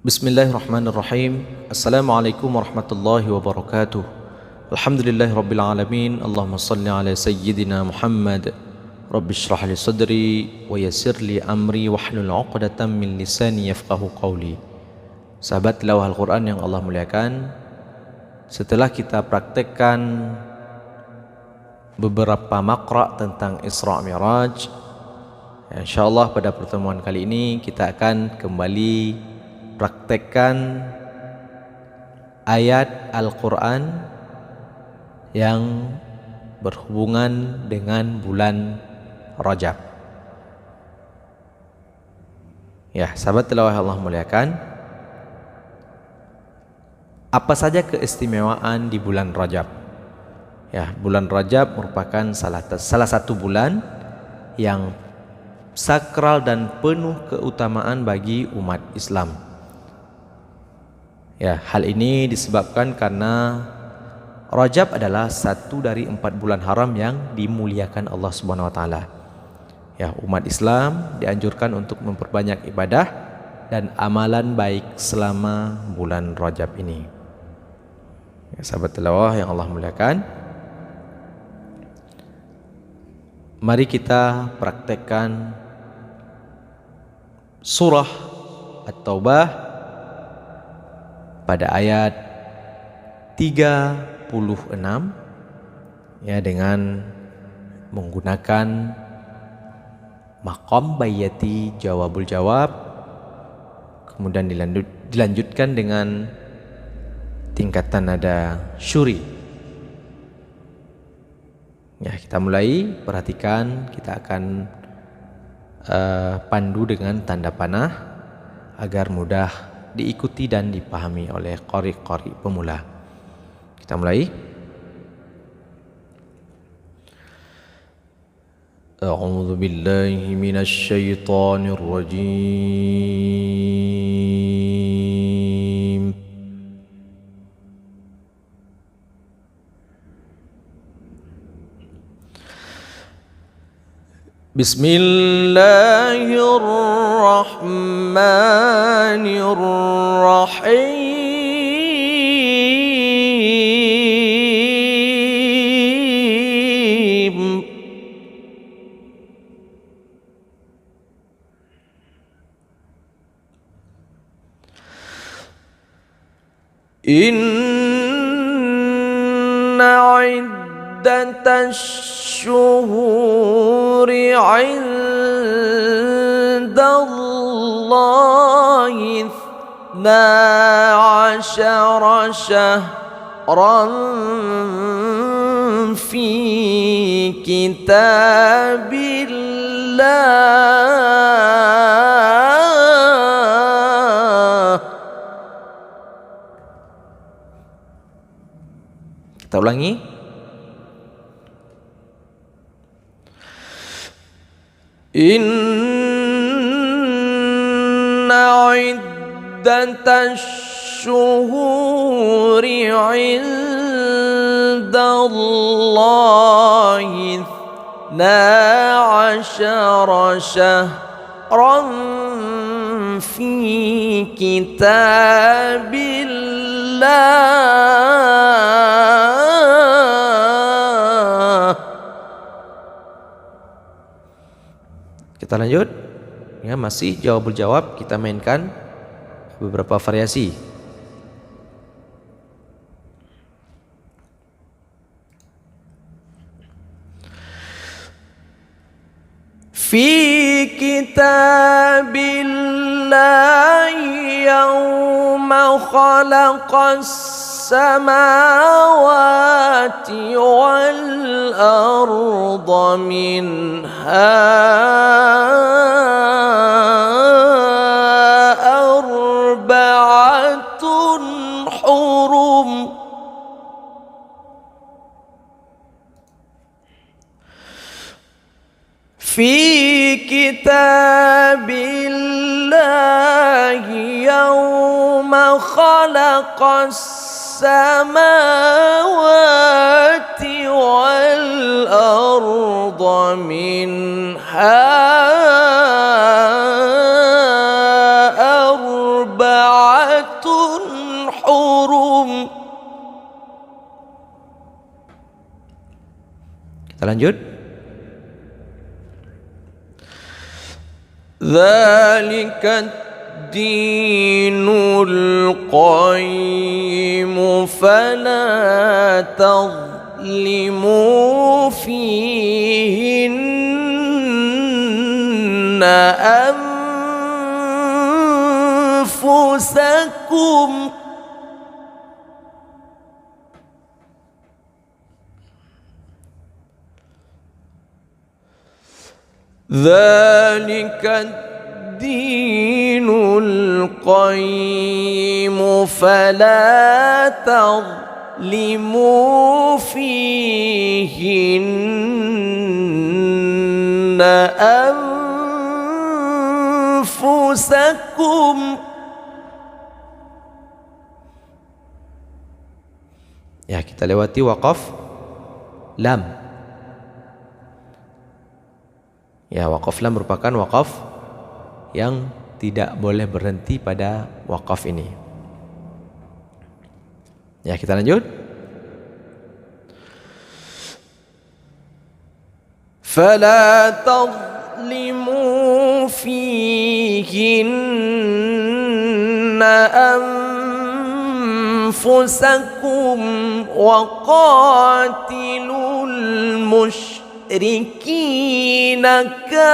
Bismillahirrahmanirrahim. Assalamualaikum warahmatullahi wabarakatuh. Alhamdulillahirrabbilalamin. Allahumma salli ala sayyidina Muhammad. Rabbi shrah li sadri wa yassir li amri wahlul 'uqdatam min lisani yafqahu qawli. Sahabat tilawah Al-Quran yang Allah muliakan, setelah kita praktekkan beberapa maqra' tentang Isra' Mi'raj, insyaallah pada pertemuan kali ini kita akan kembali praktekkan ayat Al-Quran yang berhubungan dengan bulan Rajab. Ya, sahabat tilawah Allah muliakan, apa saja keistimewaan di bulan Rajab? Ya, bulan Rajab merupakan salah satu bulan yang sakral dan penuh keutamaan bagi umat Islam. Ya, hal ini disebabkan karena Rajab adalah satu dari 4 bulan haram yang dimuliakan Allah Subhanahu wa taala. Ya, umat Islam dianjurkan untuk memperbanyak ibadah dan amalan baik selama bulan Rajab ini. Ya, sahabat tilawah yang Allah muliakan, mari kita praktekkan surah At-Taubah pada ayat 36 ya, dengan menggunakan maqam bayati jawabul jawab, kemudian dilanjutkan dengan tingkatan nada syuri. Ya, kita mulai, perhatikan, kita akan pandu dengan tanda panah agar mudah diikuti dan dipahami oleh qari-qari pemula. Kita mulai. A'udzu billahi minasy syaithanir rajim. Bismillahirrahmanirrahim. Inna 'iddatash syuhuri 'indallahi 12 syahran fi kitabillah. Kita ulangi. Inna 'iddatash syuhuri 'indallahi 12 syahran fi kitabillah. Kita lanjut. Ya, masih jawabul jawab, kita mainkan beberapa variasi. Fi kitabillahi yawma khalaqas samawati wal arda minha arba'atun hurum. Fi kitabillahi yawma khalaqas samawati wal arda minha arba'atun Kita lanjut. Dzalikad dinul qayyim fala tadhlimu fihinna anfusakum. Dzalikad dinul qayyim fala tadhlimu fihinna anfusakum. Ya, kita lewati waqaf lam. Ya, waqaf lam merupakan waqaf yang tidak boleh berhenti pada waqaf ini. Ya, kita lanjut. Fala tadhlimu fihinna anfusakum wa qatilul musyrikina kaffah.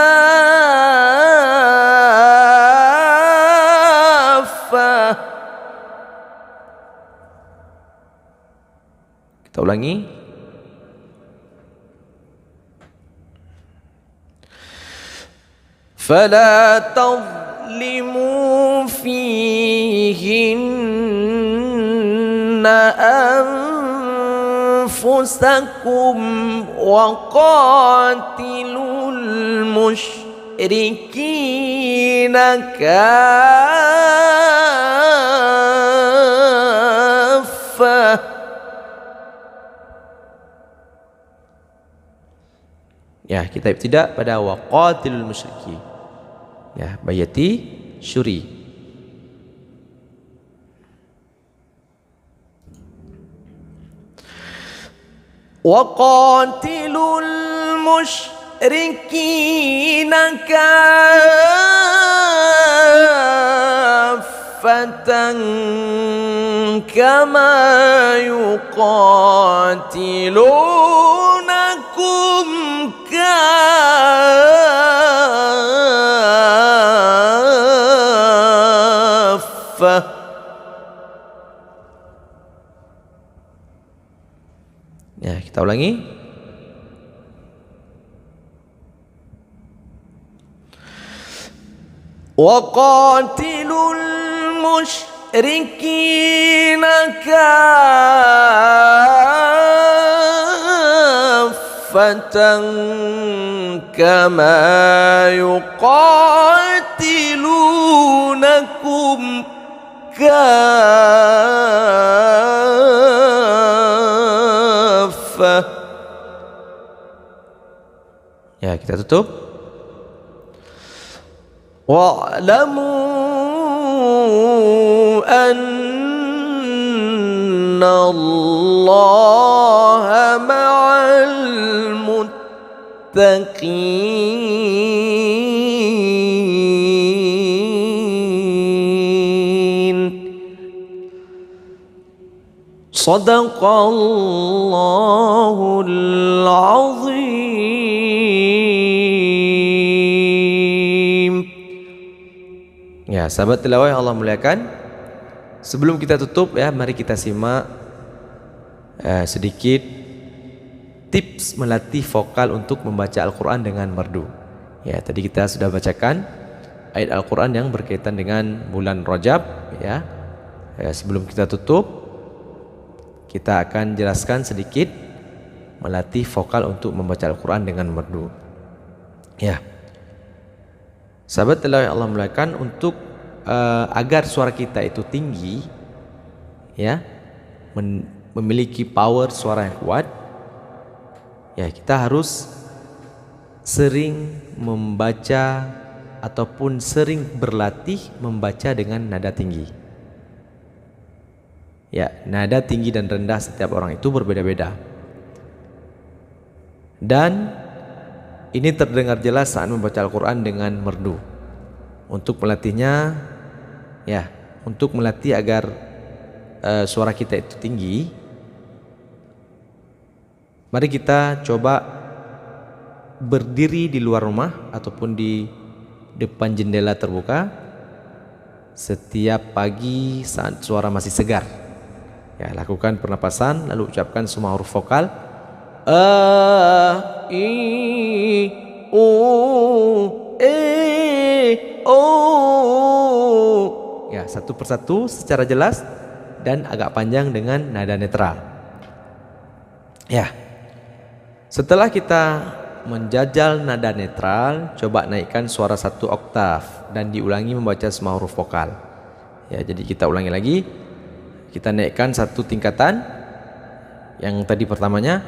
Kita ulangi. Fala tadhlimu fihinna anfusakum wa qatilul musyrikina kaffah. Ya, kita tidak pada waqatilul musyrikin. Ya, bayati syuri. Waqatilul musyrikina kaffatan kama yuqatilunakum kaffah. Ya, kita ulangi. Waqatilul musyrikina kaffatan kama yuqatilunakum kaffah. Ya, kita tutup. Wa'lamu anna Allaha ma'al muttaqin. Sadaqallahul azim. Ya, sahabat tilawah yang Allah muliakan, sebelum kita tutup ya, mari kita simak sedikit tips melatih vokal untuk membaca Al-Quran dengan merdu. Ya, tadi kita sudah bacakan ayat Al-Quran yang berkaitan dengan bulan Rajab ya. Sebelum kita tutup, kita akan jelaskan sedikit melatih vokal untuk membaca Al-Quran dengan merdu. Ya, sahabat tilawah yang Allah muliakan, untuk agar suara kita itu tinggi ya, memiliki power suara yang kuat, ya kita harus sering membaca ataupun sering berlatih membaca dengan nada tinggi. Ya, nada tinggi dan rendah setiap orang itu berbeda-beda. Dan ini terdengar jelas saat membaca Al-Quran dengan merdu. Untuk melatihnya, ya, untuk melatih agar suara kita itu tinggi, mari kita coba berdiri di luar rumah ataupun di depan jendela terbuka setiap pagi saat suara masih segar. Ya, lakukan pernapasan lalu ucapkan semua huruf vokal a, i, u, e, o. Ya, satu persatu secara jelas dan agak panjang dengan nada netral. Ya. Setelah kita menjajal nada netral, coba naikkan suara 1 oktav dan diulangi membaca semua huruf vokal. Ya, jadi kita ulangi lagi. Kita naikkan 1 tingkatan. Yang tadi pertamanya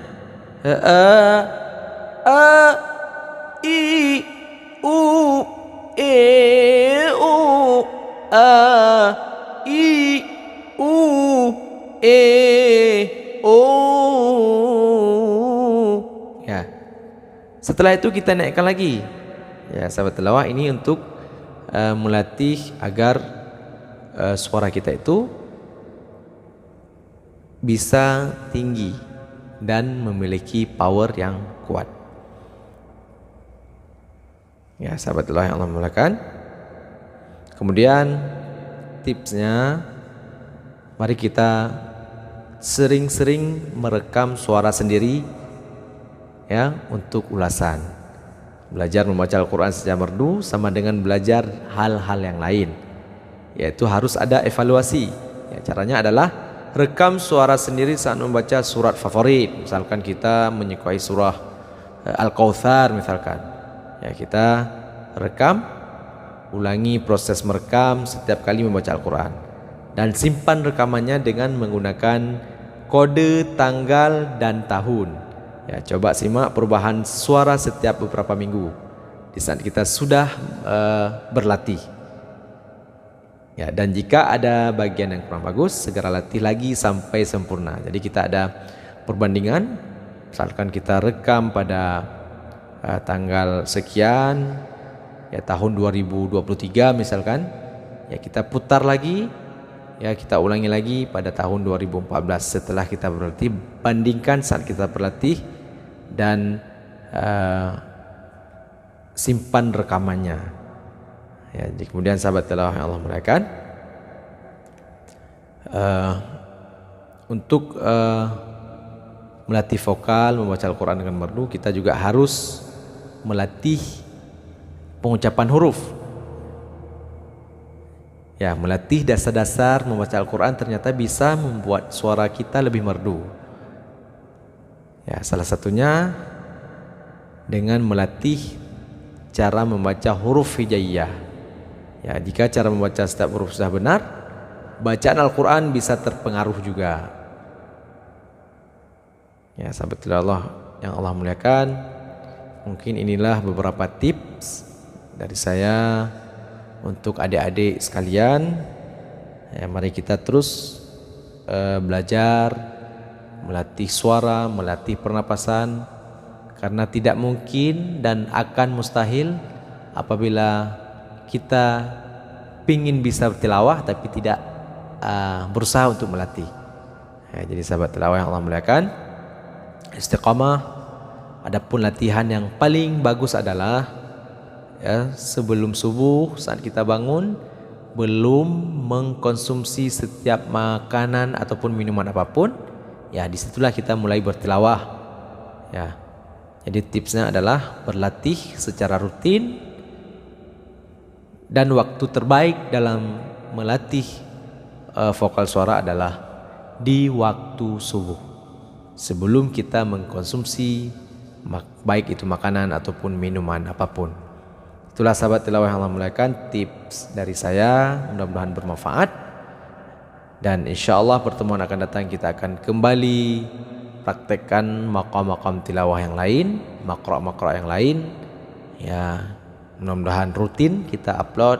i, u, e, u, a, i, u, e, o. Ya. Setelah itu kita naikkan lagi. Ya, sahabat tilawah, ini untuk melatih agar suara kita itu bisa tinggi dan memiliki power yang kuat. Ya, sahabat tilawah yang Allah muliakan. Kemudian tipsnya, mari kita sering-sering merekam suara sendiri, ya, untuk ulasan. Belajar membaca Al-Quran secara merdu sama dengan belajar hal-hal yang lain, yaitu harus ada evaluasi. Ya, caranya adalah rekam suara sendiri saat membaca surat favorit. Misalkan kita menyukai surah Al-Kautsar misalkan, ya, kita rekam, ulangi proses merekam setiap kali membaca Al-Quran dan simpan rekamannya dengan menggunakan kode tanggal dan tahun. Ya, coba simak perubahan suara setiap beberapa minggu di saat kita sudah berlatih. Ya, dan jika ada bagian yang kurang bagus, segera latih lagi sampai sempurna. Jadi kita ada perbandingan. Misalkan kita rekam pada tanggal sekian, ya, tahun 2023 misalkan, ya, kita putar lagi, ya, kita ulangi lagi pada tahun 2014 setelah kita berlatih. Bandingkan saat kita berlatih dan simpan rekamannya. Ya, kemudian sahabat tilawah yang Allah muliakan, untuk melatih vokal membaca Al-Quran dengan merdu, kita juga harus melatih pengucapan huruf. Ya, melatih dasar-dasar membaca Al-Quran ternyata bisa membuat suara kita lebih merdu. Ya, salah satunya dengan melatih cara membaca huruf hijaiyah. Ya, jika cara membaca setiap huruf sudah benar, bacaan Al-Quran bisa terpengaruh juga. Ya, sahabat tilawah yang Allah muliakan, mungkin inilah beberapa tips dari saya untuk adik-adik sekalian. Ya, mari kita terus belajar melatih suara, melatih pernapasan, karena tidak mungkin dan akan mustahil apabila kita pingin bisa tilawah tapi tidak berusaha untuk melatih. Ya, jadi sahabat tilawah yang Allah muliakan, istiqamah. Adapun latihan yang paling bagus adalah, ya, sebelum subuh saat kita bangun, belum mengkonsumsi setiap makanan ataupun minuman apapun, ya, disitulah kita mulai bertilawah. Ya, jadi tipsnya adalah berlatih secara rutin. Dan waktu terbaik dalam melatih vokal suara adalah di waktu subuh, sebelum kita mengkonsumsi baik itu makanan ataupun minuman apapun. Itulah sahabat tilawah yang Allah muliakan, tips dari saya, mudah-mudahan bermanfaat. Dan insya Allah pertemuan akan datang kita akan kembali praktekkan maqam-maqam tilawah yang lain, makro-makro yang lain. Ya, mudah-mudahan rutin kita upload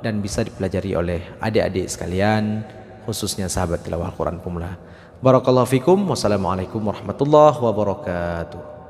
dan bisa dipelajari oleh adik-adik sekalian, khususnya sahabat tilawah Al-Quran pemula. Barakallahu fikum. Wassalamualaikum warahmatullahi wabarakatuh.